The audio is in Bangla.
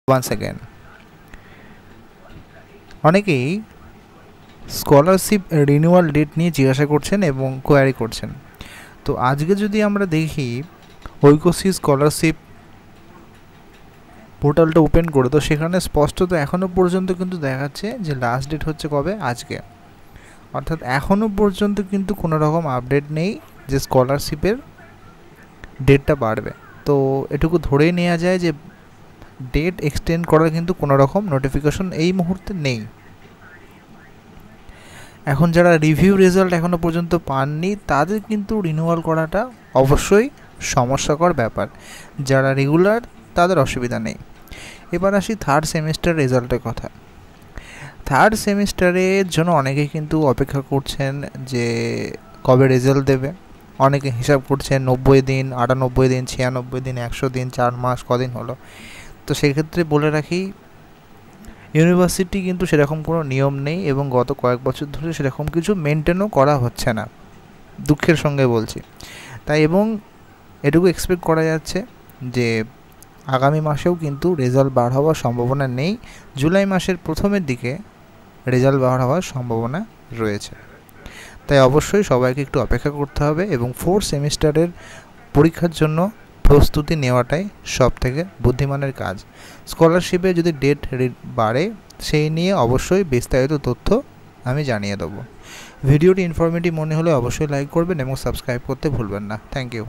ওয়ান্স অ্যাগেন অনেকেই স্কলারশিপ রিনিউয়াল ডেট নিয়ে জিজ্ঞাসা করছেন এবং কোয়ারি করছেন। তো আজকে যদি আমরা দেখি ঐক্যশ্রী স্কলারশিপ পোর্টালটা ওপেন করে, তো সেখানে স্পষ্টত এখনও পর্যন্ত কিন্তু দেখাচ্ছে যে লাস্ট ডেট হচ্ছে কবে, আজকে। অর্থাৎ এখনও পর্যন্ত কিন্তু কোনো রকম আপডেট নেই যে স্কলারশিপের ডেটটা বাড়বে। তো এটুকু ধরেই নেওয়া যায় যে ডেট এক্সটেন্ড করার কিন্তু কোনো রকম নোটিফিকেশন এই মুহূর্তে নেই। এখন যারা রিভিউ রেজাল্ট এখনও পর্যন্ত পাননি তাদের কিন্তু রিনিউয়াল করাটা অবশ্যই সমস্যাকর ব্যাপার। যারা রেগুলার তাদের অসুবিধা নেই। এবার আসি থার্ড সেমিস্টার রেজাল্টের কথা। থার্ড সেমিস্টারের জন্য অনেকেই কিন্তু অপেক্ষা করছেন যে কবে রেজাল্ট দেবে। অনেকে হিসাব করছেন 90 দিন, 98 দিন, 96 দিন, 100 দিন, 4 মাস, কদিন হলো। তো সেক্ষেত্রে বলে রাখি, ইউনিভার্সিটি কিন্তু সেরকম কোনো নিয়ম নেই এবং গত কয়েক বছর ধরে সেরকম কিছু মেনটেনও করা হচ্ছে না, দুঃখের সঙ্গে বলছি। তাই এবং এটুকু এক্সপেক্ট করা যাচ্ছে যে আগামী মাসেও কিন্তু রেজাল্ট বার হওয়ার সম্ভাবনা নেই। জুলাই মাসের প্রথমের দিকে রেজাল্ট বার হওয়ার সম্ভাবনা রয়েছে। তাই অবশ্যই সবাইকে একটু অপেক্ষা করতে হবে এবং ফোর্থ সেমিস্টারের পরীক্ষার জন্য প্রস্তুতি নেওয়াটাই সবথেকে বুদ্ধিমানের কাজ। স্কলারশিপে যদি ডেট বাড়ে সেই নিয়ে অবশ্যই বিস্তারিত তথ্য আমি জানিয়ে দেবো। ভিডিওটি ইনফরমেটিভ মনে হলে অবশ্যই লাইক করবেন এবং সাবস্ক্রাইব করতে ভুলবেন না। Thank you.